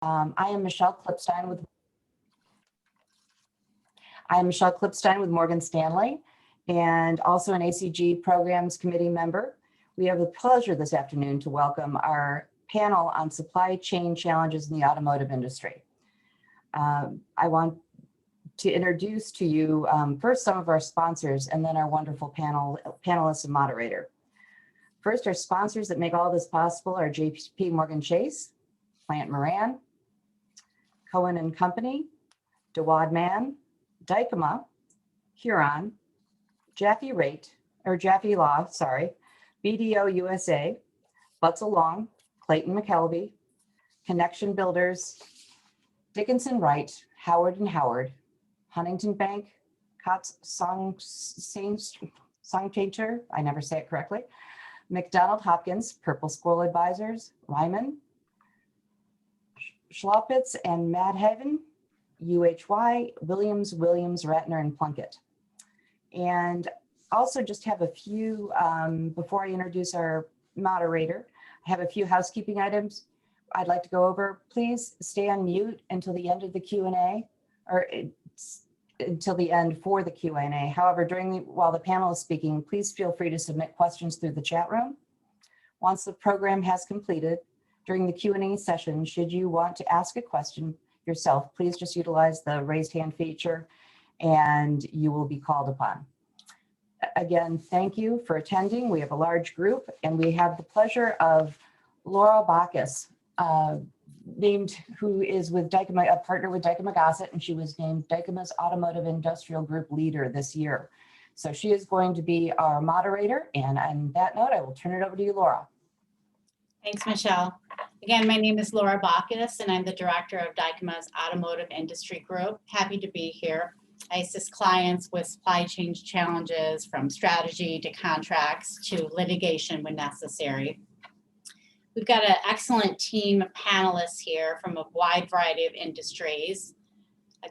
I am Michelle Klipstein with Morgan Stanley, and also an ACG Programs Committee member. We have the pleasure this afternoon to welcome our panel on supply chain challenges in the automotive industry. I want to introduce to you first some of our sponsors and then our wonderful panelists and moderator. First, our sponsors that make all this possible are JP Morgan Chase, Plant Moran, Cohen and Company, DeWad Mann, Dykema, Huron, Jaffe Law, BDO USA, Butzel Long, Clayton McKelvey, Connection Builders, Dickinson Wright, Howard and Howard, Huntington Bank, Kotz Songtager, I never say it correctly, McDonald Hopkins, Purple Squirrel Advisors, Ryman, Schlopitz and Madhaven, UHY, Williams, Ratner, and Plunkett. And also just have a few, before I introduce our moderator, I have a few housekeeping items I'd like to go over. Please stay on mute until the end of the Q&A, or until the end for the Q&A. However, while the panel is speaking, please feel free to submit questions through the chat room. Once the program has completed, during the Q&A session, should you want to ask a question yourself, please just utilize the raised hand feature and you will be called upon. Again, thank you for attending. We have a large group and we have the pleasure of Laura Bacchus, who is with Dykema, a partner with Dykema Gossett, and she was named Dykema's Automotive Industrial Group Leader this year. So she is going to be our moderator, and on that note, I will turn it over to you, Laura. Thanks, Michelle. Again, my name is Laura Bacchus, and I'm the director of Dykema's Automotive Industry Group. Happy to be here. I assist clients with supply chain challenges from strategy to contracts to litigation when necessary. We've got an excellent team of panelists here from a wide variety of industries.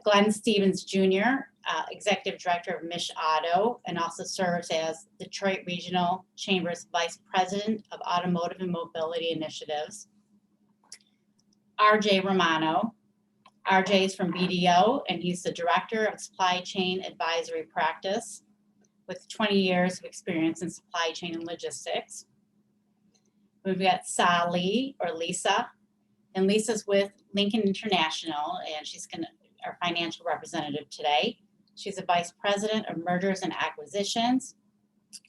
Glenn Stevens Jr., Executive Director of Mich Auto, and also serves as Detroit Regional Chamber's Vice President of Automotive and Mobility Initiatives. RJ Romano. RJ is from BDO, and he's the Director of Supply Chain Advisory Practice with 20 years of experience in supply chain and logistics. We've got Sally, or Lisa, and Lisa's with Lincoln International, and she's our financial representative today. She's a Vice President of Mergers and Acquisitions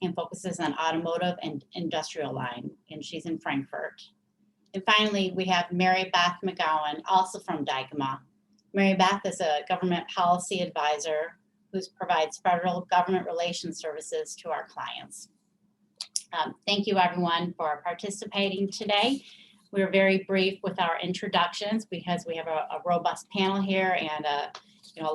and focuses on automotive and industrial line, and she's in Frankfurt. And finally, we have Mary Beth McGowan, also from Dykema. Mary Beth is a government policy advisor who provides federal government relations services to our clients. Thank you, everyone, for participating today. We're very brief with our introductions because we have a robust panel here and a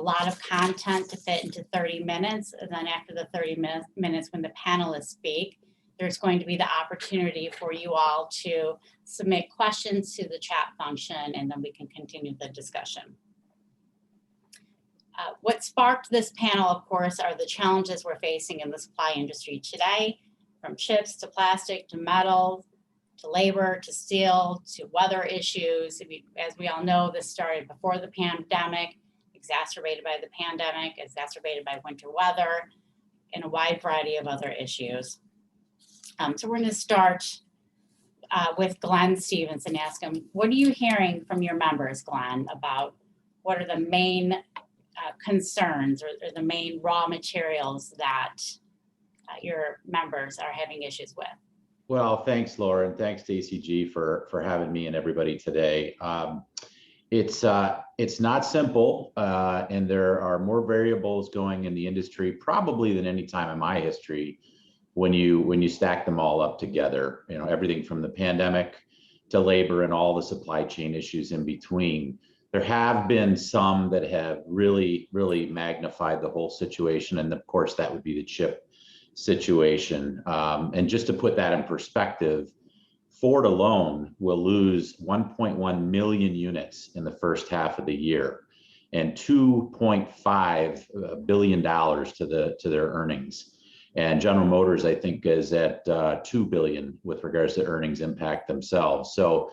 lot of content to fit into 30 minutes. And then after the 30 minutes when the panelists speak, there's going to be the opportunity for you all to submit questions to the chat function, and then we can continue the discussion. What sparked this panel, of course, are the challenges we're facing in the supply industry today, from chips to plastic to metal to labor to steel to weather issues. As we all know, this started before the pandemic, exacerbated by the pandemic, exacerbated by winter weather, and a wide variety of other issues. So we're going to start with Glenn Stevens and ask him, what are you hearing from your members, Glenn, about what are the main concerns or the main raw materials that your members are having issues with? Well, thanks, Laura, and thanks to ACG for having me and everybody today. It's not simple, and there are more variables going in the industry probably than any time in my history when you stack them all up together. You know, everything from the pandemic to labor and all the supply chain issues in between. There have been some that have really magnified the whole situation, and of course that would be the chip situation. And just to put that in perspective, Ford alone will lose 1.1 million units in the first half of the year and $2.5 billion to their earnings. And General Motors, I think, is at $2 billion with regards to earnings impact themselves. So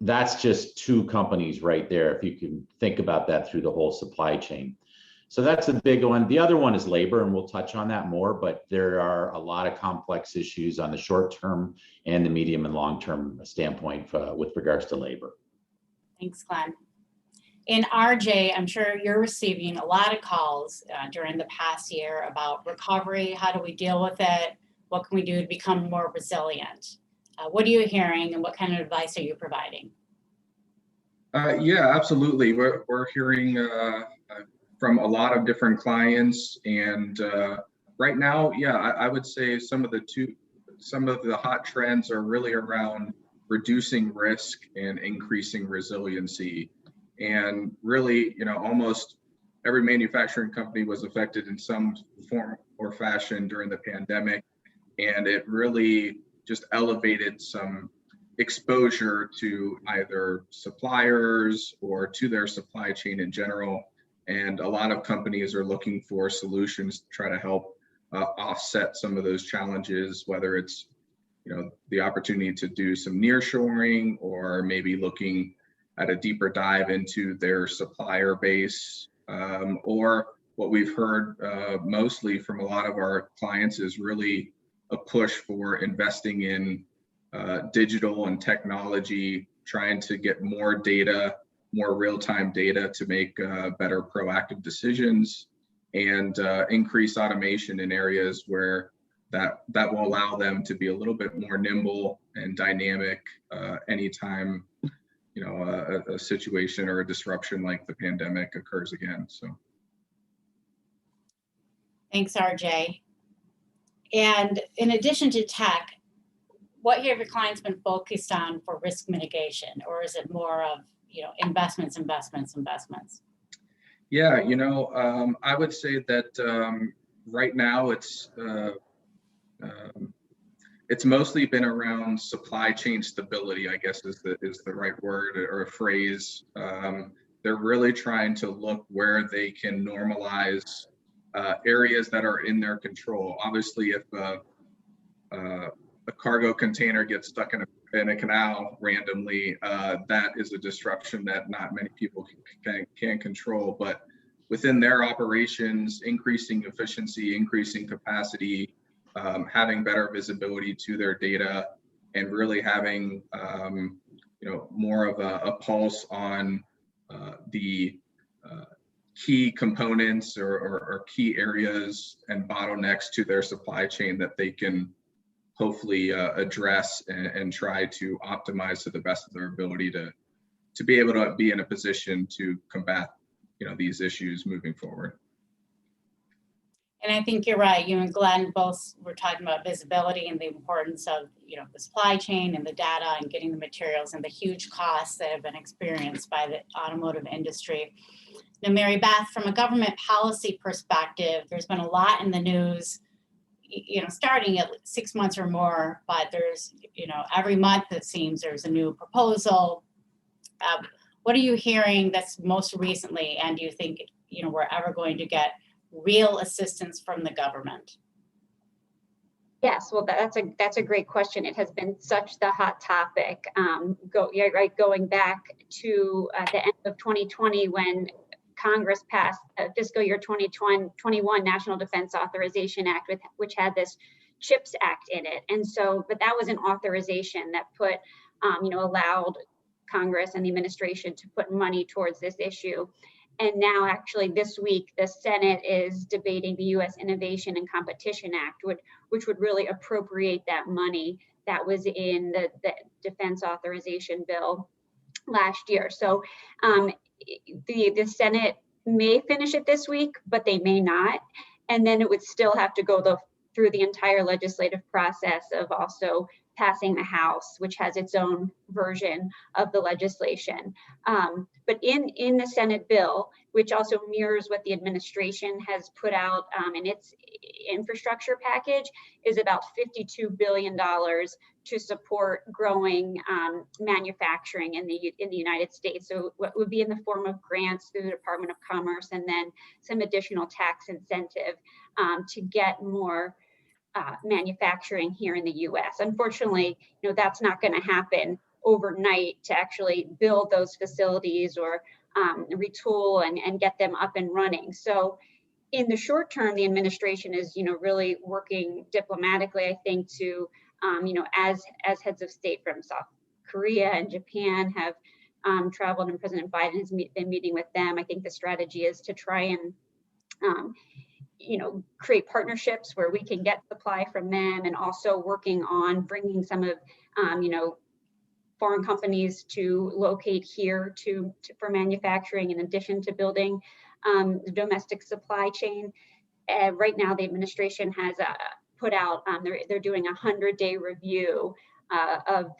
that's just two companies right there, if you can think about that through the whole supply chain. So that's a big one. The other one is labor, and we'll touch on that more, but there are a lot of complex issues on the short term and the medium and long term standpoint with regards to labor. Thanks, Glenn. And RJ, I'm sure you're receiving a lot of calls during the past year about recovery. How do we deal with it? What can we do to become more resilient? What are you hearing, and what kind of advice are you providing? Yeah, absolutely. We're hearing from a lot of different clients, and right now, yeah, I would say some of the hot trends are really around reducing risk and increasing resiliency. And really, almost every manufacturing company was affected in some form or fashion during the pandemic, and it really just elevated some exposure to either suppliers or to their supply chain in general. And a lot of companies are looking for solutions to try to help offset some of those challenges, whether it's the opportunity to do some nearshoring, or maybe looking at a deeper dive into their supplier base, or what we've heard mostly from a lot of our clients is really a push for investing in digital and technology, trying to get more data, more real-time data to make better proactive decisions, and increase automation in areas where that will allow them to be a little bit more nimble and dynamic anytime a situation or a disruption like the pandemic occurs again. So Thanks, RJ. And in addition to tech, what have your clients been focused on for risk mitigation, or is it more of investments? Yeah, I would say that right now it's mostly been around supply chain stability, I guess is the right word or a phrase. They're really trying to look where they can normalize areas that are in their control. Obviously, if a cargo container gets stuck in a canal randomly, that is a disruption that not many people can control. But within their operations, increasing efficiency, increasing capacity, having better visibility to their data, and really having more of a pulse on the key components or key areas and bottlenecks to their supply chain that they can hopefully address and try to optimize to the best of their ability to be able to be in a position to combat these issues moving forward. And I think you're right. You and Glenn both were talking about visibility and the importance of the supply chain and the data and getting the materials and the huge costs that have been experienced by the automotive industry. Now, Mary Beth, from a government policy perspective, there's been a lot in the news, starting at 6 months or more, but there's, every month it seems there's a new proposal. What are you hearing that's most recently, and do you think, we're ever going to get real assistance from the government? Yes, well, that's a great question. It has been such the hot topic. Going back to the end of 2020, when Congress passed fiscal year 2021 National Defense Authorization Act, which had this CHIPS Act in it. And so, but that was an authorization that put, allowed Congress and the administration to put money towards this issue. And now, actually, this week, the Senate is debating the U.S. Innovation and Competition Act, which would really appropriate that money that was in the defense authorization bill last year. So the Senate may finish it this week, but they may not. And then it would still have to go through the entire legislative process of also passing the House, which has its own version of the legislation. But in the Senate bill, which also mirrors what the administration has put out in its infrastructure package, is about $52 billion to support growing manufacturing in the United States. So what would be in the form of grants through the Department of Commerce, and then some additional tax incentive to get more manufacturing here in the U.S. Unfortunately, that's not going to happen overnight to actually build those facilities or retool and get them up and running. So in the short term, the administration is, really working diplomatically, I think, to, as heads of state from South Korea and Japan have traveled, and President Biden has been meeting with them. I think the strategy is to try and, create partnerships where we can get supply from them, and also working on bringing some of, foreign companies to locate here for manufacturing, in addition to building the domestic supply chain. Right now, the administration has put out, they're doing a 100-day review of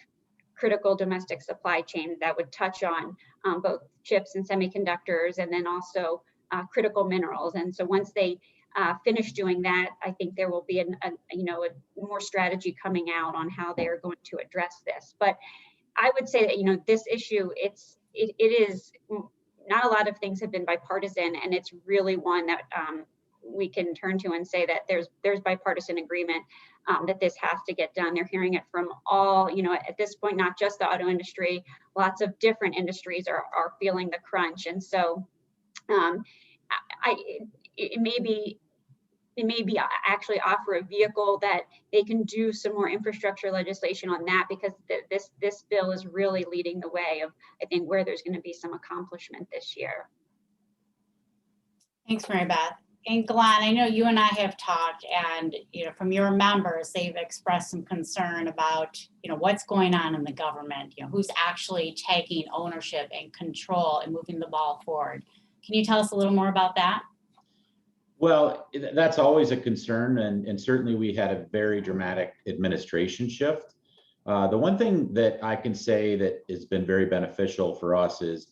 critical domestic supply chain that would touch on both chips and semiconductors, and then also critical minerals. And so once they finish doing that, I think there will be a more strategy coming out on how they are going to address this. But I would say that, this issue, it is, not a lot of things have been bipartisan, and it's really one that we can turn to and say that there's bipartisan agreement that this has to get done. They're hearing it from all, at this point, not just the auto industry, lots of different industries are feeling the crunch. And so it may be actually offer a vehicle that they can do some more infrastructure legislation on that, because this bill is really leading the way of, I think, where there's going to be some accomplishment this year. Thanks, Mary Beth. And Glenn, I know you and I have talked, and from your members, they've expressed some concern about what's going on in the government, who's actually taking ownership and control and moving the ball forward. Can you tell us a little more about that? Well, that's always a concern, and certainly we had a very dramatic administration shift. The one thing that I can say that has been very beneficial for us is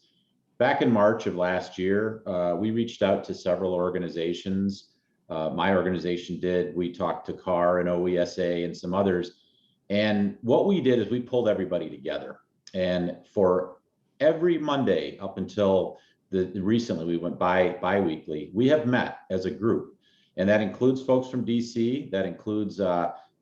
back in March of last year, we reached out to several organizations. My organization did. We talked to CAR and OESA and some others. And what we did is we pulled everybody together. And for every Monday up until recently, we went bi-weekly, we have met as a group. And that includes folks from DC, that includes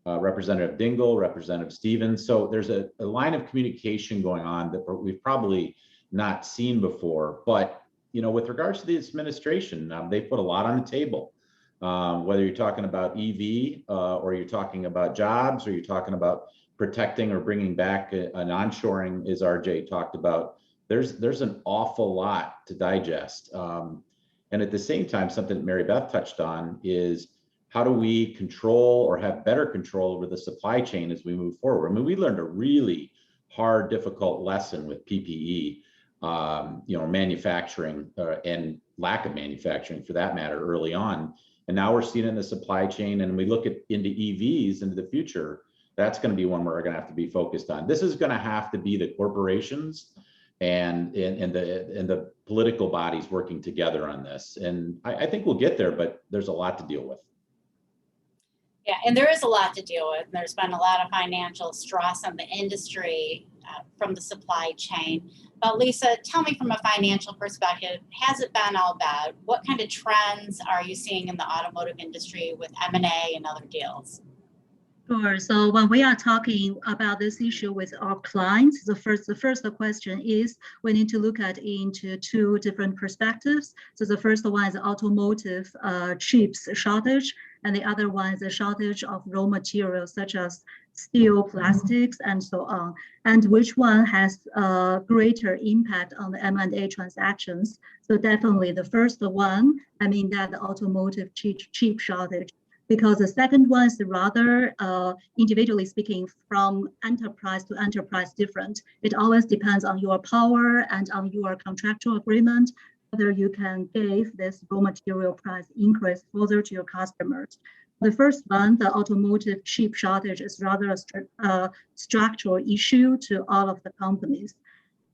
Representative Dingell, Representative Stevens. So there's a line of communication going on that we've probably not seen before. But with regards to the administration, they put a lot on the table. Whether you're talking about EV or you're talking about jobs, or you're talking about protecting or bringing back an onshoring, as RJ talked about, there's an awful lot to digest. And at the same time, something that Mary Beth touched on is, how do we control or have better control over the supply chain as we move forward? I mean, we learned a really hard, difficult lesson with PPE, manufacturing and lack of manufacturing for that matter early on. And now we're seeing it in the supply chain, and we look into EVs into the future. That's going to be one we're going to have to be focused on. This is going to have to be the corporations and the political bodies working together on this. And I think we'll get there, but there's a lot to deal with. Yeah, and there is a lot to deal with. There's been a lot of financial stress on the industry from the supply chain. But Lisa, tell me, from a financial perspective, has it been all bad? What kind of trends are you seeing in the automotive industry with M&A and other deals? Sure. So when we are talking about this issue with our clients, the first question is, we need to look at into two different perspectives. So the first one is automotive chips shortage, and the other one is a shortage of raw materials such as steel, plastics, and so on. And which one has a greater impact on the M&A transactions? So definitely the first one, that the automotive chip shortage. Because the second one is rather, individually speaking, from enterprise to enterprise different. It always depends on your power and on your contractual agreement, whether you can give this raw material price increase further to your customers. The first one, the automotive chip shortage, is rather a structural issue to all of the companies.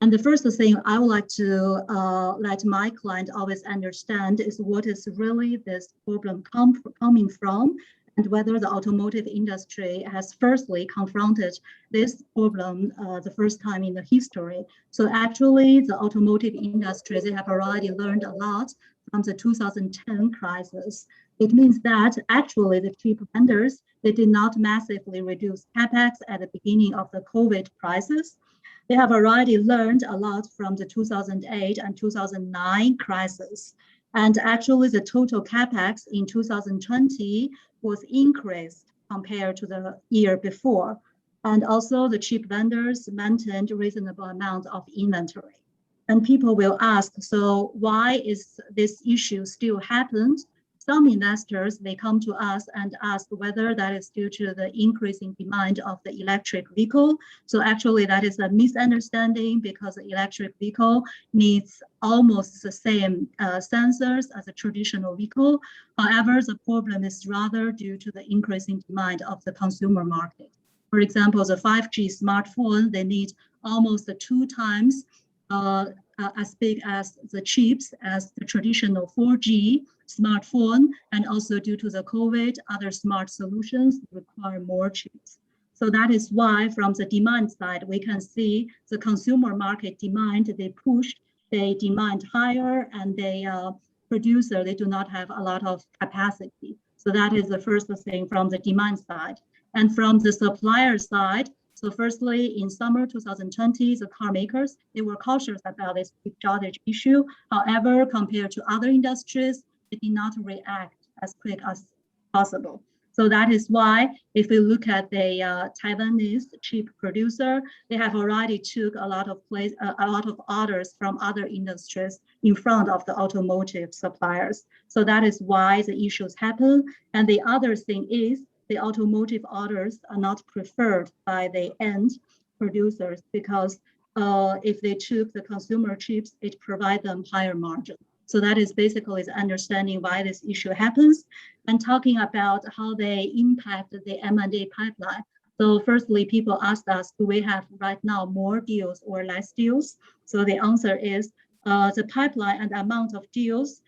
And the first thing I would like to let my client always understand is what is really this problem coming from, and whether the automotive industry has firstly confronted this problem the first time in the history. So actually, the automotive industry, they have already learned a lot from the 2010 crisis. It means that actually the chip vendors, they did not massively reduce capex at the beginning of the COVID crisis. they have already learned a lot from the 2008 and 2009 crisis. And actually the total capex in 2020 was increased compared to the year before. And also the chip vendors maintained reasonable amount of inventory. And people will ask, so why is this issue still happened? Some investors, they come to us and ask whether that is due to the increasing demand of the electric vehicle. So actually that is a misunderstanding because the electric vehicle needs almost the same sensors as a traditional vehicle. However, the problem is rather due to the increasing demand of the consumer market. For example, the 5G smartphone, they need almost 2 times as big as the chips as the traditional 4G smartphone, and also due to the COVID, other smart solutions require more chips. So that is why from the demand side, we can see the consumer market demand, they demand higher, and producer, they do not have a lot of capacity. So that is the first thing from the demand side. And from the supplier side, so firstly, in summer 2020, the car makers, they were cautious about this chip shortage issue. However, compared to other industries, they did not react as quick as possible. So that is why if we look at the Taiwanese chip producer, they have already took a lot of orders from other industries in front of the automotive suppliers. So that is why the issues happen. And the other thing is the automotive orders are not preferred by the end producers because if they took the consumer chips, it provides them higher margin. So that is basically the understanding why this issue happens. And talking about how they impact the M&A pipeline. So firstly, people asked us, do we have right now more deals or less deals? So the answer is the pipeline and the amount of deals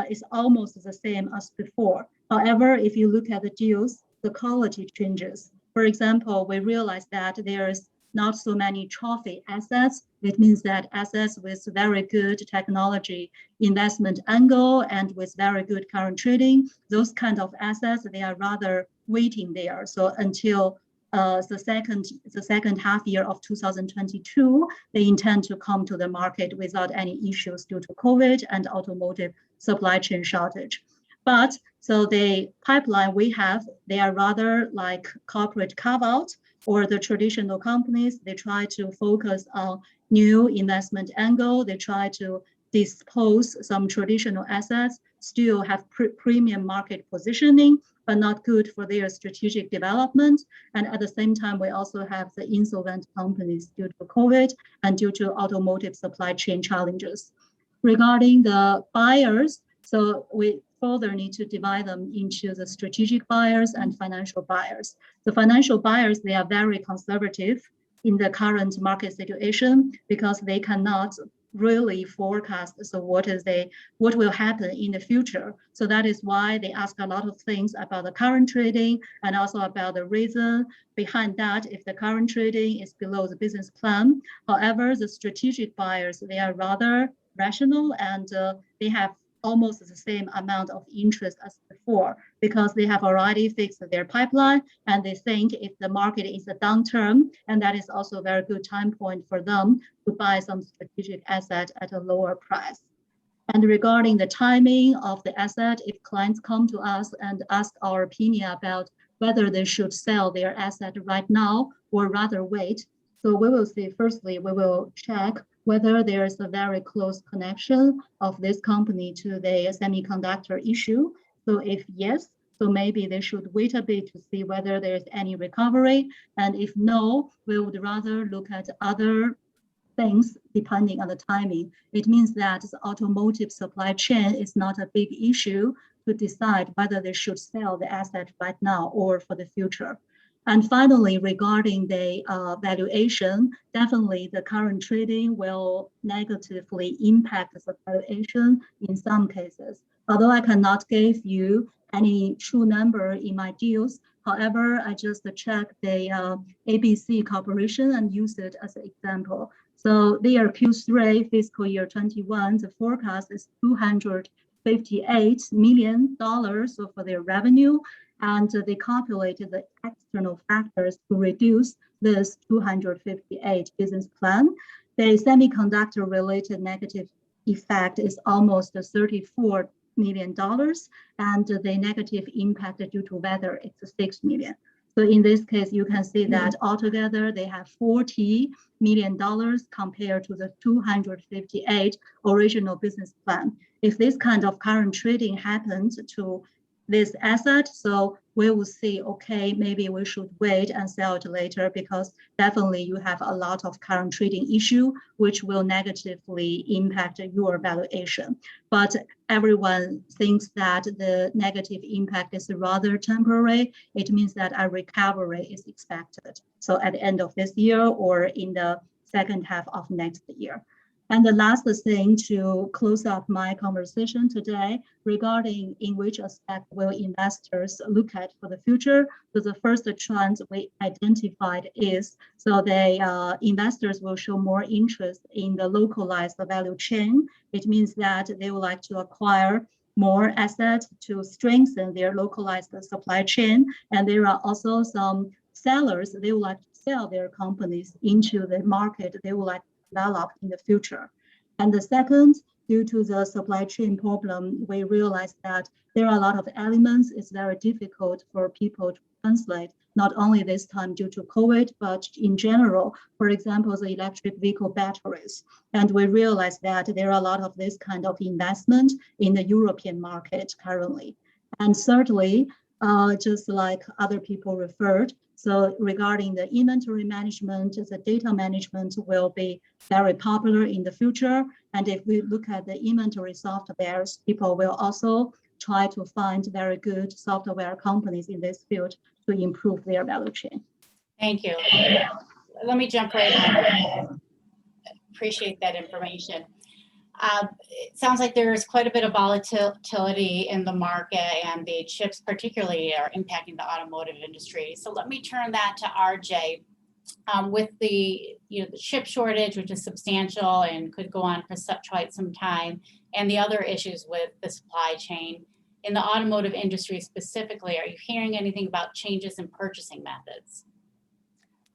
is almost the same as before. However, if you look at the deals, the quality changes. For example, we realized that there's not so many trophy assets. It means that assets with very good technology investment angle and with very good current trading, those kind of assets, they are rather waiting there. So until the second half year of 2022, they intend to come to the market without any issues due to COVID and automotive supply chain shortage. But so the pipeline we have, they are rather like corporate carve-out or the traditional companies. They try to focus on new investment angle. They try to dispose some traditional assets, still have premium market positioning, but not good for their strategic development. And at the same time, we also have the insolvent companies due to COVID and due to automotive supply chain challenges. Regarding the buyers, so we further need to divide them into the strategic buyers and financial buyers. The financial buyers, they are very conservative in the current market situation because they cannot really forecast so what will happen in the future. So that is why they ask a lot of things about the current trading and also about the reason behind that if the current trading is below the business plan. However, the strategic buyers, they are rather rational and they have almost the same amount of interest as before because they have already fixed their pipeline and they think if the market is a downturn, and that is also a very good time point for them to buy some strategic asset at a lower price. And regarding the timing of the asset, if clients come to us and ask our opinion about whether they should sell their asset right now or rather wait, so we will see, firstly, we will check whether there is a very close connection of this company to the semiconductor issue. So if yes, so maybe they should wait a bit to see whether there's any recovery. And if no, we would rather look at other things depending on the timing. It means that the automotive supply chain is not a big issue to decide whether they should sell the asset right now or for the future. And finally, regarding the valuation, definitely the current trading will negatively impact the valuation in some cases. Although I cannot give you any true number in my deals, however, I just checked the ABC Corporation and use it as an example. So their Q3 fiscal year 21, the forecast is 200 $258 million for their revenue, and they calculated the external factors to reduce this 258 business plan. The semiconductor related negative effect is almost $34 million, and the negative impact due to weather is $6 million. So in this case, you can see that altogether they have $40 million compared to the 258 original business plan. If this kind of current trading happens to this asset, so we will see, okay, maybe we should wait and sell it later, because definitely you have a lot of current trading issue, which will negatively impact your valuation. But everyone thinks that the negative impact is rather temporary. It means that a recovery is expected. So at the end of this year or in the second half of next year. And the last thing to close up my conversation today regarding in which aspect will investors look at for the future. So the first trend we identified is, so investors will show more interest in the localized value chain. It means that they would like to acquire more assets to strengthen their localized supply chain. And there are also some sellers, they would like to sell their companies into the market they would like develop in the future. And the second, due to the supply chain problem, we realized that there are a lot of elements. It's very difficult for people to translate, not only this time due to COVID, but in general, for example, the electric vehicle batteries. And we realized that there are a lot of this kind of investment in the European market currently. And thirdly, just like other people referred, so regarding the inventory management, the data management will be very popular in the future. And if we look at the inventory softwares, people will also try to find very good software companies in this field to improve their value chain. Thank you. Let me jump right on. Appreciate that information. It sounds like there's quite a bit of volatility in the market, and the chips particularly are impacting the automotive industry. So let me turn that to RJ. With the chip shortage, which is substantial and could go on for quite some time, and the other issues with the supply chain in the automotive industry specifically, are you hearing anything about changes in purchasing methods?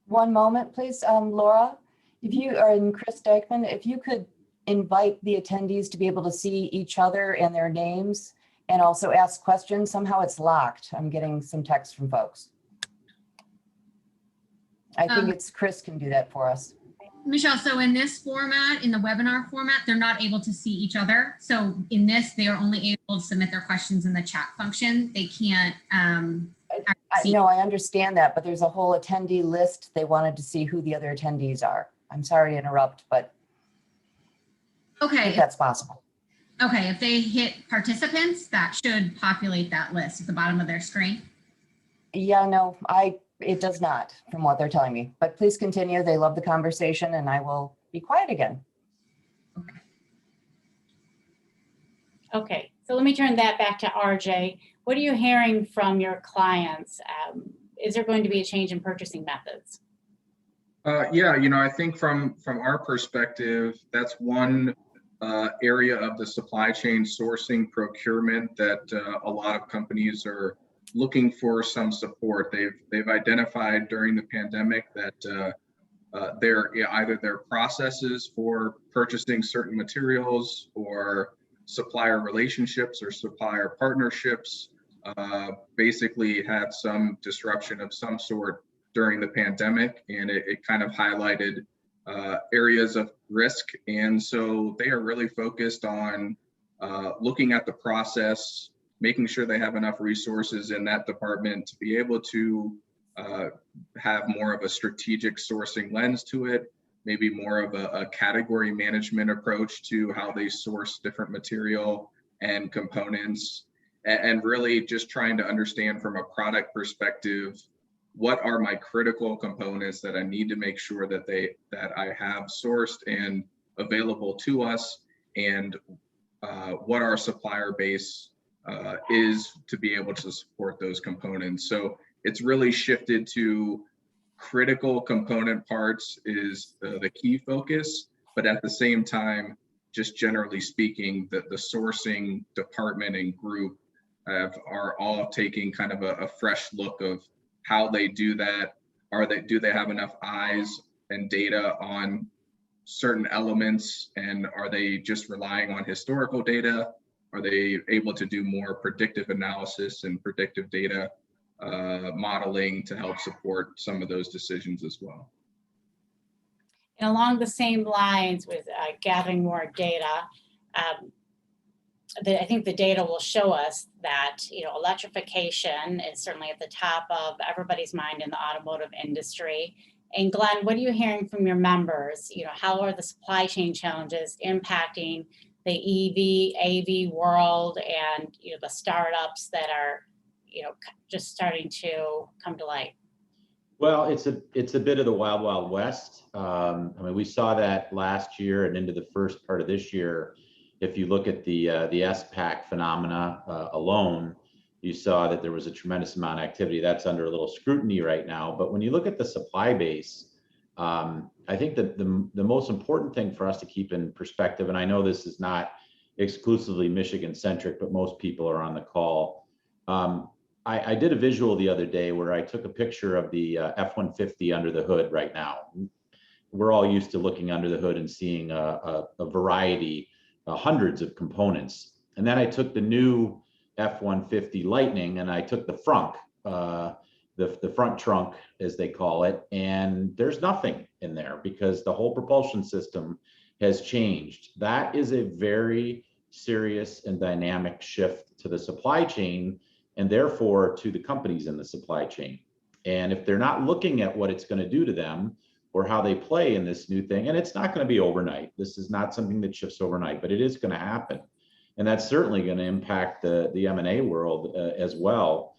One moment, please, Laura. If you are in Chris Dykman, if you could invite the attendees to be able to see each other and their names and also ask questions. Somehow it's locked. I'm getting some text from folks. I think it's Chris can do that for us. Michelle, so in this format, in the webinar format, they're not able to see each other. So in this, they are only able to submit their questions in the chat function. They can't. No, I understand that, but there's a whole attendee list. They wanted to see who the other attendees are. I'm sorry to interrupt, but okay, I think that's possible. Okay, if they hit participants, that should populate that list at the bottom of their screen. Yeah, no, it does not, from what they're telling me. But please continue. They love the conversation, and I will be quiet again. Okay, so let me turn that back to RJ. What are you hearing from your clients? Is there going to be a change in purchasing methods? Yeah, I think from our perspective, that's one area of the supply chain sourcing procurement that a lot of companies are looking for some support. They've identified during the pandemic that either their processes for purchasing certain materials or supplier relationships or supplier partnerships basically had some disruption of some sort during the pandemic, and it kind of highlighted areas of risk. And so they are really focused on looking at the process, making sure they have enough resources in that department to be able to have more of a strategic sourcing lens to it, maybe more of a category management approach to how they source different material and components, and really just trying to understand from a product perspective, what are my critical components that I need to make sure that I have sourced and available to us, and what our supplier base is to be able to support those components. So it's really shifted to critical component parts is the key focus, but at the same time, just generally speaking, the sourcing department and group are all taking kind of a fresh look of how they do that. Do they have enough eyes and data on certain elements, and are they just relying on historical data? Are they able to do more predictive analysis and predictive data modeling to help support some of those decisions as well? And along the same lines with gathering more data, I think the data will show us that, you know, electrification is certainly at the top of everybody's mind in the automotive industry. And Glenn, what are you hearing from your members? You know, how are the supply chain challenges impacting the EV, AV world, and, you know, the startups that are, you know, just starting to come to light? Well, it's a bit of the wild, wild west. I mean, we saw that last year and into the first part of this year. If you look at the SPAC phenomena alone, you saw that there was a tremendous amount of activity. That's under a little scrutiny right now. But when you look at the supply base, I think that the most important thing for us to keep in perspective, and I know this is not exclusively Michigan centric, but most people are on the call. I did a visual the other day where I took a picture of the F-150 under the hood right now. We're all used to looking under the hood and seeing a variety, hundreds of components. And then I took the new F-150 Lightning and I took the frunk, the front trunk, as they call it, and there's nothing in there because the whole propulsion system has changed. That is a very serious and dynamic shift to the supply chain, and therefore to the companies in the supply chain. And if they're not looking at what it's going to do to them or how they play in this new thing, and it's not going to be overnight. This is not something that shifts overnight, but it is going to happen. And that's certainly going to impact the M&A world as well.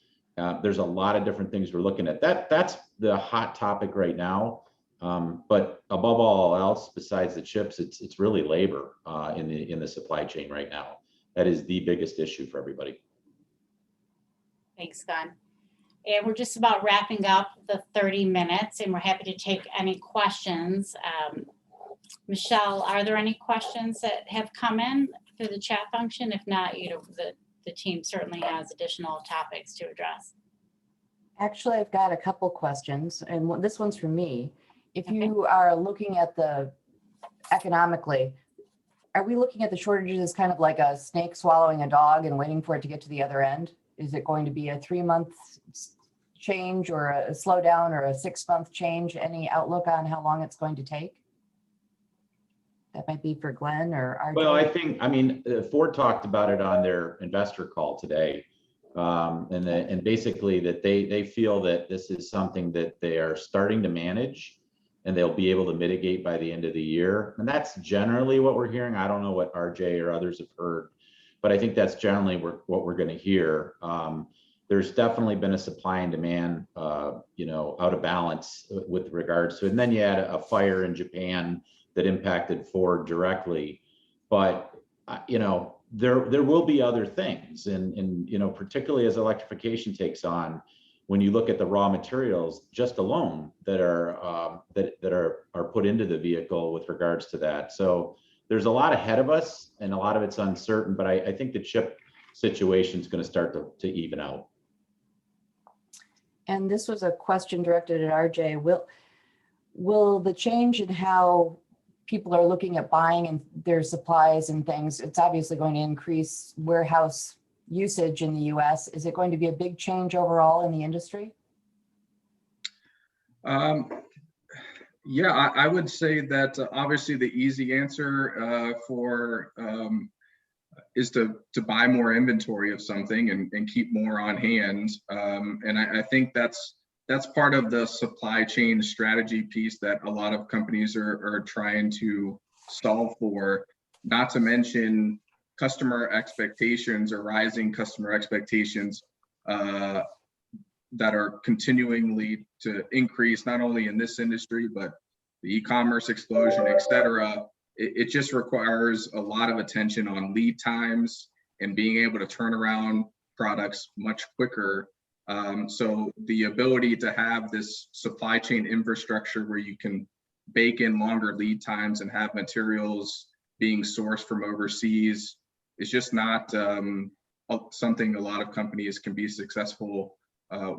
There's a lot of different things we're looking at. That's the hot topic right now. But above all else, besides the chips, it's really labor in the supply chain right now. That is the biggest issue for everybody. Thanks, Glenn. And we're just about wrapping up the 30 minutes, and we're happy to take any questions. Michelle, are there any questions that have come in through the chat function? If not, you know, the team certainly has additional topics to address. Actually, I've got a couple questions, and this one's for me. If you are looking at the economically, are we looking at the shortages as kind of like a snake swallowing a dog and waiting for it to get to the other end? Is it going to be a 3-month change or a slowdown or a 6-month change? Any outlook on how long it's going to take? That might be for Glenn or RJ. Well, I mean, Ford talked about it on their investor call today. And basically that they feel that this is something that they are starting to manage and they'll be able to mitigate by the end of the year. And that's generally what we're hearing. I don't know what RJ or others have heard, but I think that's generally what we're going to hear. There's definitely been a supply and demand, you know, out of balance with regards to it. And then you had a fire in Japan that impacted Ford directly. But, you know, there will be other things. And, you know, particularly as electrification takes on, when you look at the raw materials just alone that are put into the vehicle with regards to that. So there's a lot ahead of us and a lot of it's uncertain, but I think the chip situation is going to start to even out. And this was a question directed at RJ. Will the change in how people are looking at buying and their supplies and things, it's obviously going to increase warehouse usage in the US. Is it going to be a big change overall in the industry? Yeah, I would say that obviously the easy answer is to buy more inventory of something and keep more on hand. And I think that's part of the supply chain strategy piece that a lot of companies are trying to solve for, not to mention customer expectations or rising customer expectations that are continually to increase, not only in this industry, but the e-commerce explosion, et cetera. It just requires a lot of attention on lead times and being able to turn around products much quicker. So the ability to have this supply chain infrastructure where you can bake in longer lead times and have materials being sourced from overseas is just not something a lot of companies can be successful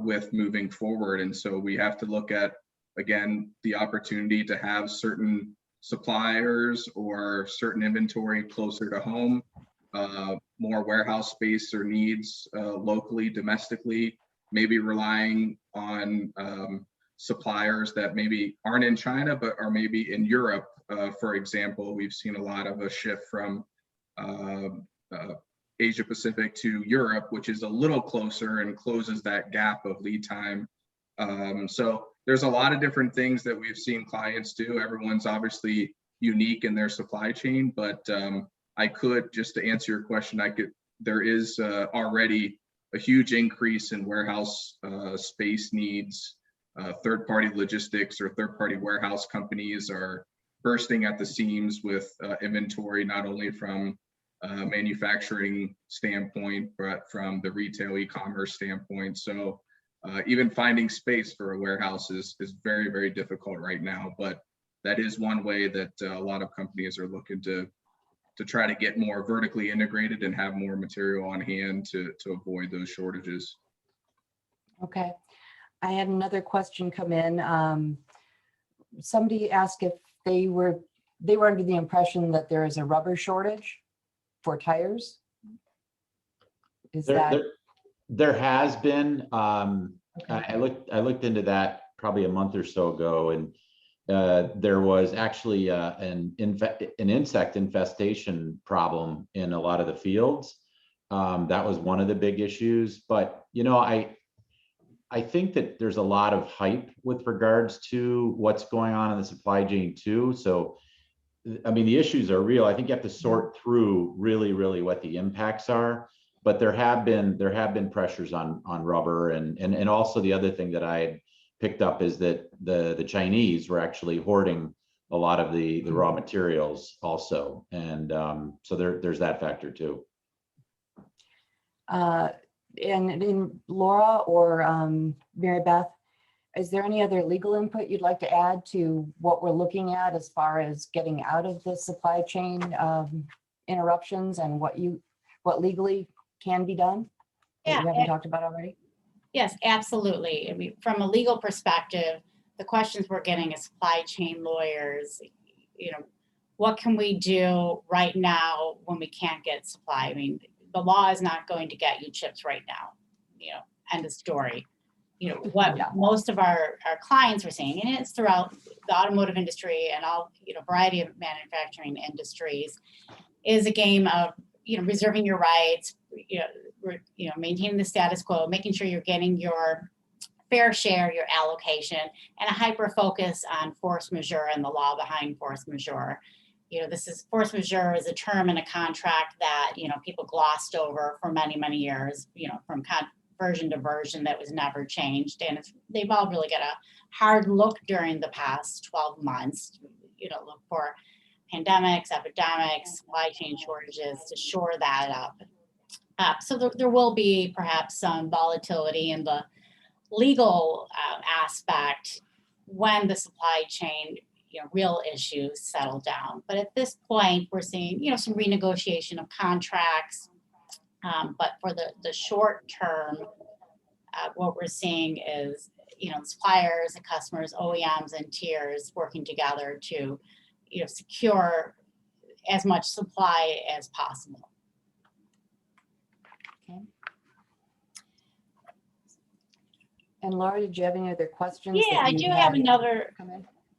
with moving forward. And so we have to look at, again, the opportunity to have certain suppliers or certain inventory closer to home, more warehouse space or needs locally, domestically, maybe relying on suppliers that maybe aren't in China, but are maybe in Europe. For example, we've seen a lot of a shift from Asia Pacific to Europe, which is a little closer and closes that gap of lead time. So there's a lot of different things that we've seen clients do. Everyone's obviously unique in their supply chain, but I could, just to answer your question, there is already a huge increase in warehouse space needs. Third-party logistics or third-party warehouse companies are bursting at the seams with inventory, not only from a manufacturing standpoint, but from the retail e-commerce standpoint. So even finding space for a warehouse is very, very difficult right now. But that is one way that a lot of companies are looking to try to get more vertically integrated and have more material on hand to avoid those shortages. Okay. I had another question come in. Somebody asked if they were under the impression that there is a rubber shortage for tires. Is that? There has been. Okay. I looked into that probably a month or so ago, and there was actually an insect infestation problem in a lot of the fields. That was one of the big issues. But I think that there's a lot of hype with regards to what's going on in the supply chain too. So, I mean, the issues are real. I think you have to sort through really what the impacts are. But there have been pressures on rubber, and also the other thing that I picked up is that the Chinese were actually hoarding a lot of the raw materials also, and so there's that factor too. And Laura or Mary Beth, is there any other legal input you'd like to add to what we're looking at as far as getting out of the supply chain interruptions and what legally can be done that you haven't talked about already? Yes, absolutely. I mean, from a legal perspective, the questions we're getting as supply chain lawyers, what can we do right now when we can't get supply? I mean, the law is not going to get you chips right now, end of story. What most of our clients are saying, and it's throughout the automotive industry and all, variety of manufacturing industries, is a game of, reserving your rights, maintaining the status quo, making sure you're getting your fair share, your allocation, and a hyper focus on force majeure and the law behind force majeure. Force majeure is a term in a contract that, people glossed over for many, many years, from version to version that was never changed. And they've all really got a hard look during the past 12 months, look for pandemics, epidemics, supply chain shortages to shore that up. So there will be perhaps some volatility in the legal aspect when the supply chain, real issues settle down. But at this point, we're seeing, some renegotiation of contracts. But for the short term, what we're seeing is, suppliers and customers, OEMs and tiers working together to, secure as much supply as possible. Okay. And Laura, did you have any other questions? Yeah, I do have another.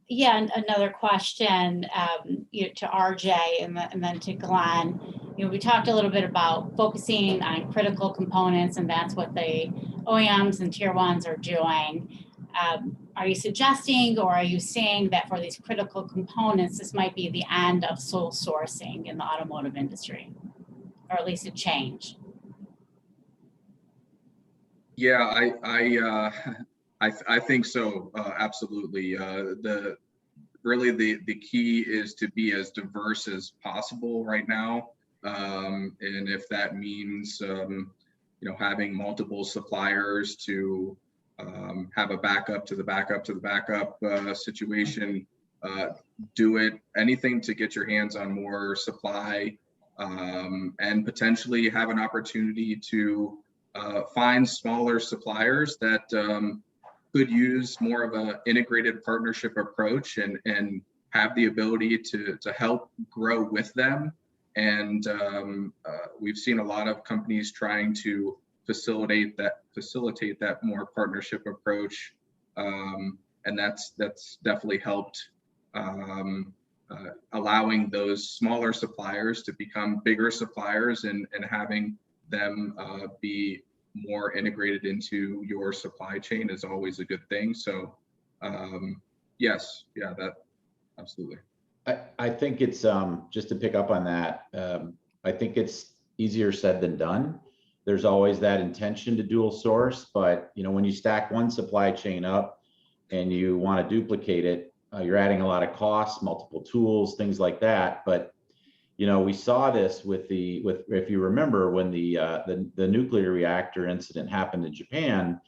Another question to RJ and then to Glenn. We talked a little bit about focusing on critical components, and that's what the OEMs and tier ones are doing. Are you suggesting, or are you saying that for these critical components, this might be the end of sole sourcing in the automotive industry, or at least a change? Yeah, I think so. Absolutely. Really the key is to be as diverse as possible right now. And if that means, having multiple suppliers to have a backup to the backup to the backup situation, do it, anything to get your hands on more supply, and potentially have an opportunity to find smaller suppliers that could use more of an integrated partnership approach and have the ability to help grow with them. And we've seen a lot of companies trying to facilitate that more partnership approach, and that's definitely helped, allowing those smaller suppliers to become bigger suppliers and having them be more integrated into your supply chain is always a good thing. So yes, yeah, that absolutely. I think it's just to pick up on that. I think it's easier said than done. There's always that intention to dual source, but when you stack one supply chain up and you want to duplicate it, you're adding a lot of costs, multiple tools, things like that. But we saw this with if you remember when the nuclear reactor incident happened in Japan,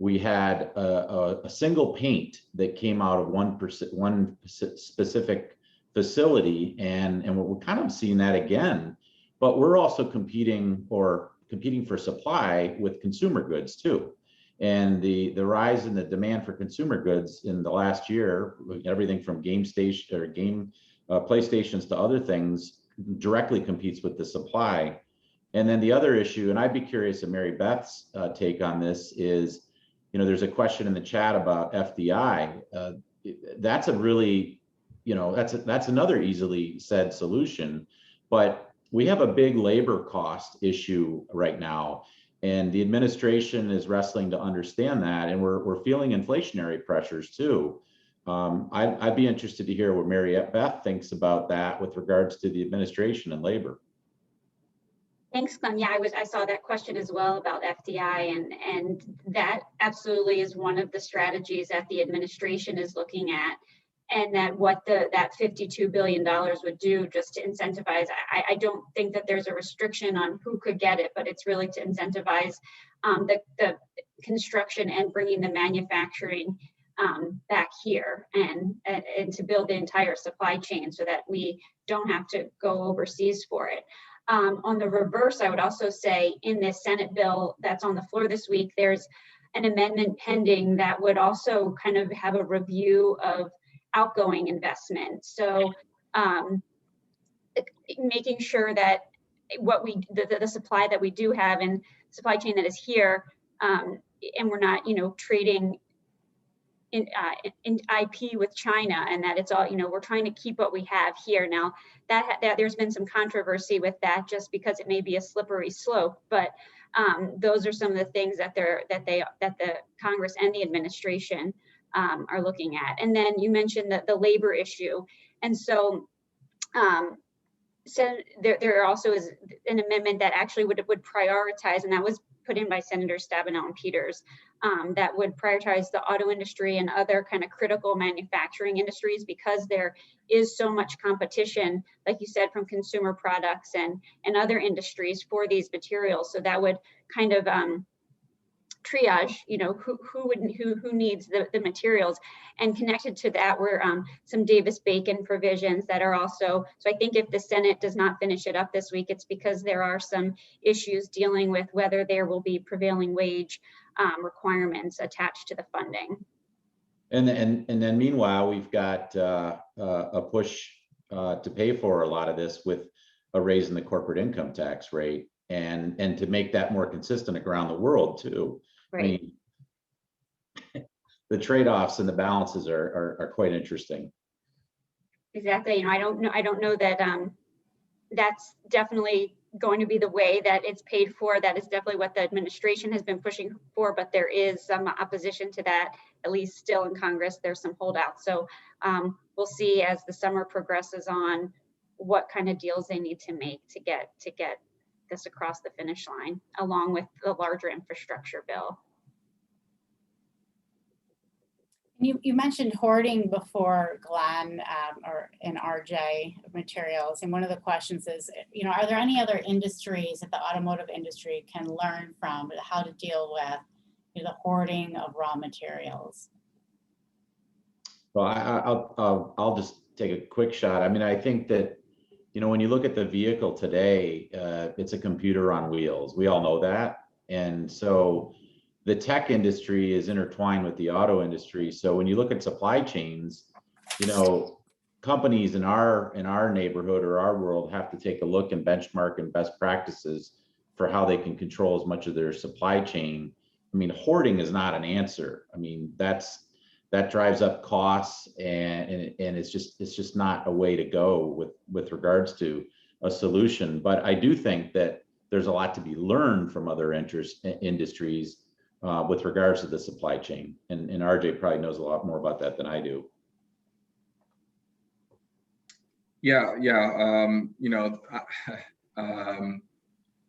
we had a single paint that came out of one specific facility, and we're kind of seeing that again. But we're also competing for supply with consumer goods too. And the rise in the demand for consumer goods in the last year, everything from PlayStations to other things, directly competes with the supply. And then the other issue, and I'd be curious of Mary Beth's take on this, is there's a question in the chat about FDI. That's a really, that's another easily said solution, but we have a big labor cost issue right now. And the administration is wrestling to understand that, and we're feeling inflationary pressures too. I'd be interested to hear what Mary Beth thinks about that with regards to the administration and labor. Thanks, Glenn. Yeah, I saw that question as well about FDI, and that absolutely is one of the strategies that the administration is looking at, and that what that $52 billion would do just to incentivize. I don't think that there's a restriction on who could get it, but it's really to incentivize the construction and bringing the manufacturing back here and to build the entire supply chain so that we don't have to go overseas for it. On the reverse, I would also say in this Senate bill that's on the floor this week, there's an amendment pending that would also kind of have a review of outgoing investment. So making sure that the supply that we do have and supply chain that is here, and we're not, trading in IP with China, and that it's all, we're trying to keep what we have here. Now that there's been some controversy with that, just because it may be a slippery slope, but those are some of the things that the Congress and the administration are looking at. And then you mentioned the labor issue, and so there also is an amendment that actually would prioritize, and that was put in by Senator Stabenow and Peters, that would prioritize the auto industry and other kind of critical manufacturing industries, because there is so much competition, like you said, from consumer products and other industries for these materials. So that would kind of triage, who needs the materials. And connected to that were some Davis-Bacon provisions that are also, so I think if the Senate does not finish it up this week, it's because there are some issues dealing with whether there will be prevailing wage requirements attached to the funding. And then meanwhile, we've got a push to pay for a lot of this with a raise in the corporate income tax rate, and to make that more consistent around the world too. Right. I mean, the trade-offs and the balances are quite interesting. Exactly. I don't know that that's definitely going to be the way that it's paid for. That is definitely what the administration has been pushing for, but there is some opposition to that, at least still in Congress. There's some holdouts. So we'll see as the summer progresses on what kind of deals they need to make to get this across the finish line, along with the larger infrastructure bill. You mentioned hoarding before, Glenn, or in RJ materials, and one of the questions is, are there any other industries that the automotive industry can learn from how to deal with the hoarding of raw materials? Well, I'll just take a quick shot. I mean, I think that, you know, when you look at the vehicle today, it's a computer on wheels. We all know that. And so the tech industry is intertwined with the auto industry. So when you look at supply chains, you know, companies in our neighborhood or our world have to take a look and benchmark and best practices for how they can control as much of their supply chain. I mean, hoarding is not an answer. I mean, that drives up costs, and it's just not a way to go with regards to a solution. But I do think that there's a lot to be learned from other industries with regards to the supply chain, and RJ probably knows a lot more about that than I do. Yeah, you know,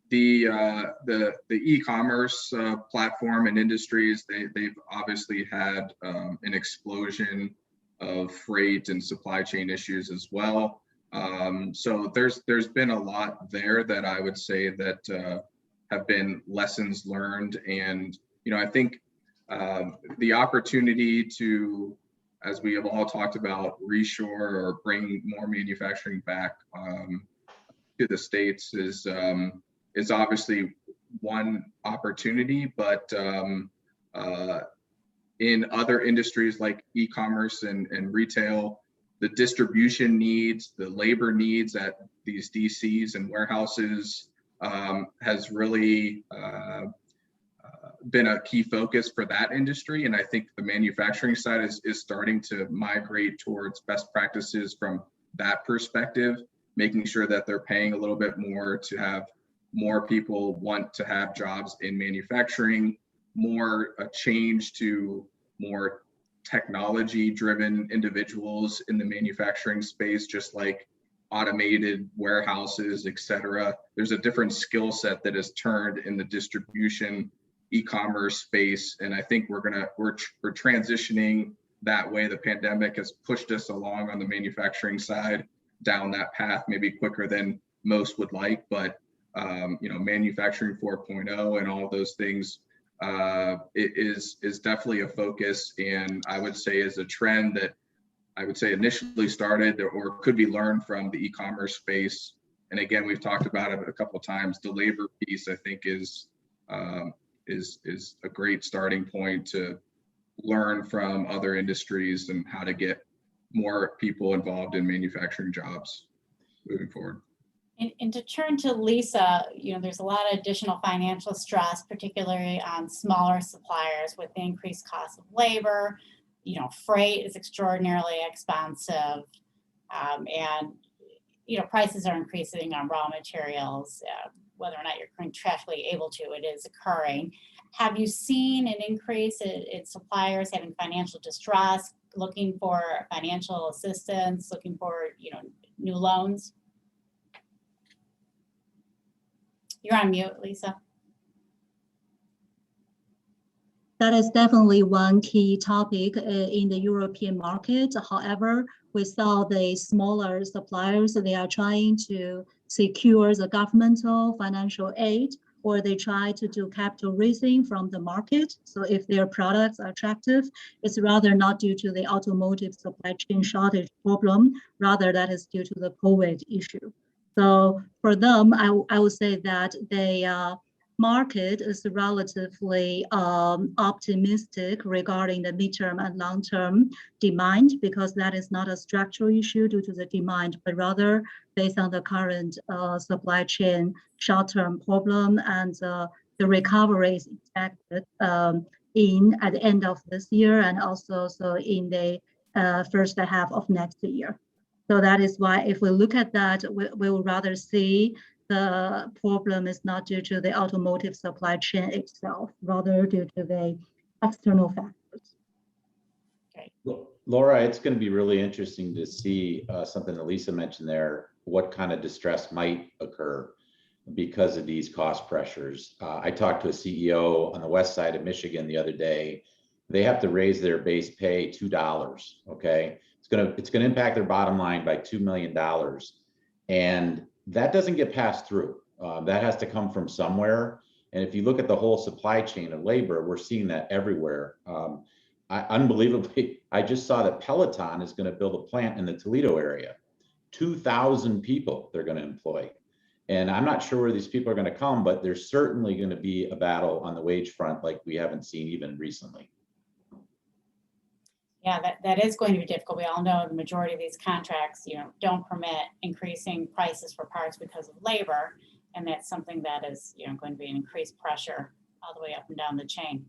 the e-commerce platform and industries, they've obviously had an explosion of freight and supply chain issues as well. So there's been a lot there that I would say that have been lessons learned. And, you know, I think the opportunity to, as we have all talked about, reshore or bring more manufacturing back to the States is obviously one opportunity, but in other industries like e-commerce and retail, the distribution needs, the labor needs at these DCs and warehouses has really been a key focus for that industry. And I think the manufacturing side is starting to migrate towards best practices from that perspective, making sure that they're paying a little bit more to have more people want to have jobs in manufacturing, more a change to more technology driven individuals in the manufacturing space, just like automated warehouses, et cetera. There's a different skill set that is turned in the distribution e-commerce space. And I think we're transitioning that way. The pandemic has pushed us along on the manufacturing side down that path, maybe quicker than most would like, but you know, manufacturing 4.0 and all of those things it is definitely a focus, and I would say is a trend that I would say initially started or could be learned from the e-commerce space. And again, we've talked about it a couple of times. The labor piece, I think, is a great starting point to learn from other industries and how to get more people involved in manufacturing jobs moving forward. And to turn to Lisa, you know, there's a lot of additional financial stress, particularly on smaller suppliers with the increased cost of labor. You know, freight is extraordinarily expensive, and you know, prices are increasing on raw materials. Whether or not you're contractually able to, it is occurring. Have you seen an increase in suppliers having financial distress, looking for financial assistance, looking for, you know, new loans? You're on mute, Lisa. That is definitely one key topic in the European market. However, we saw the smaller suppliers, they are trying to secure the governmental financial aid, or they try to do capital raising from the market. So if their products are attractive, it's rather not due to the automotive supply chain shortage problem, rather that is due to the COVID issue. So for them, I would say that the market is relatively optimistic regarding the midterm and long-term demand, because that is not a structural issue due to the demand, but rather based on the current supply chain short-term problem, and the recovery is expected at the end of this year, and also so in the first half of next year. So that is why if we look at that, we will rather see the problem is not due to the automotive supply chain itself, rather due to the external factors. Okay. Laura, it's going to be really interesting to see something that Lisa mentioned there, what kind of distress might occur because of these cost pressures. I talked to a CEO on the west side of Michigan the other day. They have to raise their base pay $2, okay? It's gonna impact their bottom line by $2 million. And that doesn't get passed through. That has to come from somewhere. And if you look at the whole supply chain of labor, we're seeing that everywhere. unbelievably, I just saw that Peloton is going to build a plant in the Toledo area. 2,000 people they're going to employ. And I'm not sure where these people are going to come, but there's certainly going to be a battle on the wage front like we haven't seen even recently. Yeah, that is going to be difficult. We all know the majority of these contracts, don't permit increasing prices for parts because of labor. And that's something that is, going to be an increased pressure all the way up and down the chain.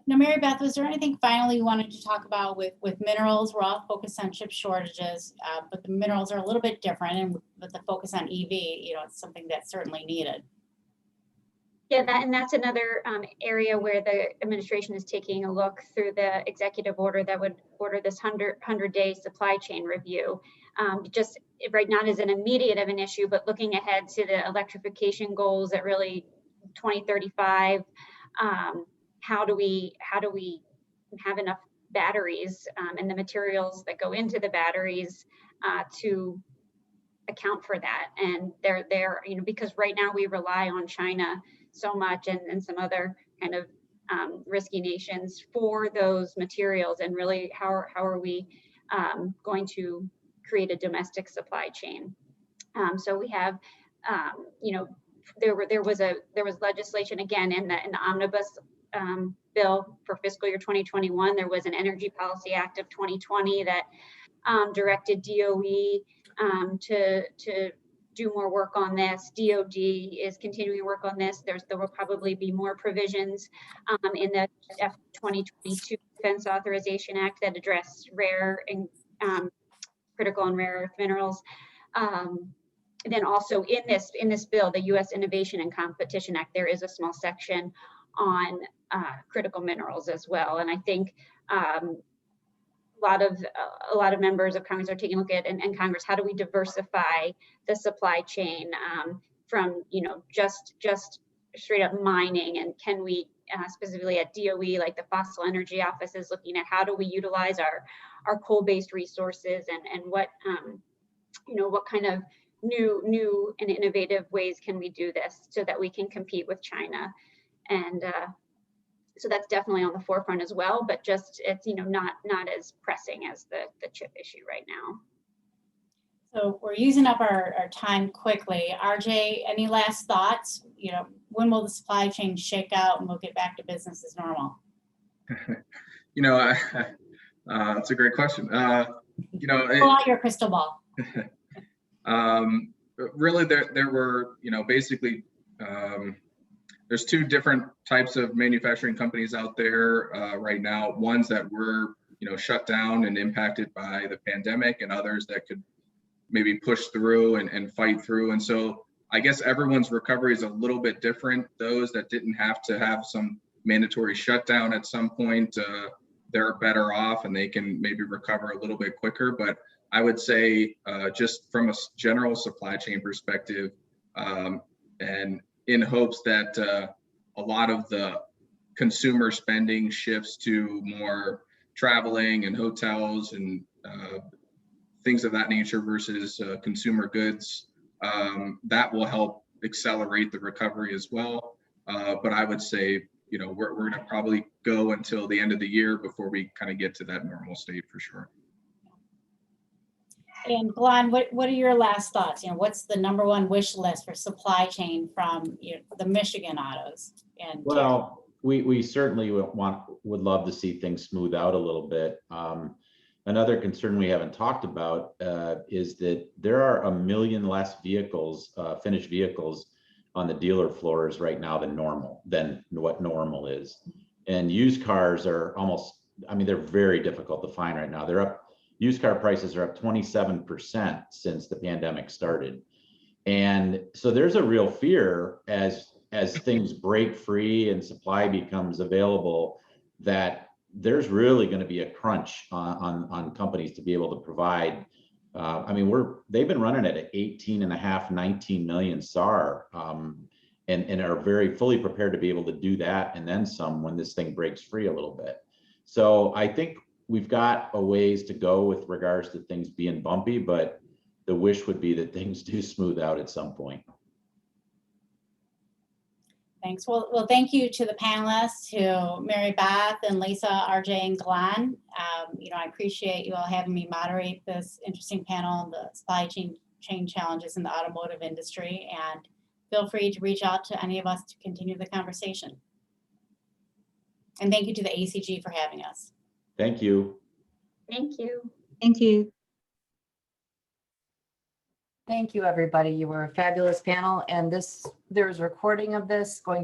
Now, Mary Beth, was there anything finally you wanted to talk about with minerals? We're all focused on chip shortages, but the minerals are a little bit different, and with the focus on EV, it's something that's certainly needed. Yeah, that's another area where the administration is taking a look through the executive order that would order this 100-day supply chain review. Just right now is an immediate of an issue, but looking ahead to the electrification goals at really 2035. How do we have enough batteries and the materials that go into the batteries to account for that? And they're because right now we rely on China so much and some other kind of risky nations for those materials, and really how are we going to create a domestic supply chain? So we have there was legislation again in the Omnibus bill for fiscal year 2021. There was an Energy Policy Act of 2020 that directed DOE to do more work on this. DOD is continuing to work on this. There will probably be more provisions in the 2022 Defense Authorization Act that address rare and critical and rare earth minerals. And then also in this bill, the U.S. Innovation and Competition Act, there is a small section on critical minerals as well. And I think a lot of members of Congress are taking a look at, and Congress, how do we diversify the supply chain from just straight up mining, and can we specifically at DOE, like the Fossil Energy Office is looking at how do we utilize our coal-based resources, and what what kind of new and innovative ways can we do this so that we can compete with China. And so that's definitely on the forefront as well, but just it's not as pressing as the chip issue right now. So we're using up our time quickly. RJ, any last thoughts? When will the supply chain shake out and we'll get back to business as normal? That's a great question. Pull out your crystal ball. Really, there were, basically, there's two different types of manufacturing companies out there right now. Ones that were, shut down and impacted by the pandemic, and others that could maybe push through and fight through. And so I guess everyone's recovery is a little bit different. Those that didn't have to have some mandatory shutdown at some point, they're better off and they can maybe recover a little bit quicker. But I would say just from a general supply chain perspective, and in hopes that a lot of the consumer spending shifts to more traveling and hotels and things of that nature versus consumer goods, that will help accelerate the recovery as well. But I would say, we're going to probably go until the end of the year before we kind of get to that normal state for sure. And Glenn, what are your last thoughts? What's the #1 wish list for supply chain from the Michigan autos? And well, we certainly would love to see things smooth out a little bit. Another concern we haven't talked about is that there are 1 million less vehicles, finished vehicles, on the dealer floors right now than what normal is. And used cars are they're very difficult to find right now. They're up. Used car prices are up 27% since the pandemic started. And so there's a real fear as things break free and supply becomes available, that there's really going to be a crunch on companies to be able to provide. They've been running at 18.5, 19 million SAR, and are very fully prepared to be able to do that and then some when this thing breaks free a little bit. So I think we've got a ways to go with regards to things being bumpy, but the wish would be that things do smooth out at some point. Thanks. Well, thank you to the panelists, to Mary Beth and Lisa, RJ, and Glenn. I appreciate you all having me moderate this interesting panel on the supply chain challenges in the automotive industry. And feel free to reach out to any of us to continue the conversation. And thank you to the ACG for having us. Thank you. Thank you. Thank you. Thank you, everybody. You were a fabulous panel, and there is a recording of this going to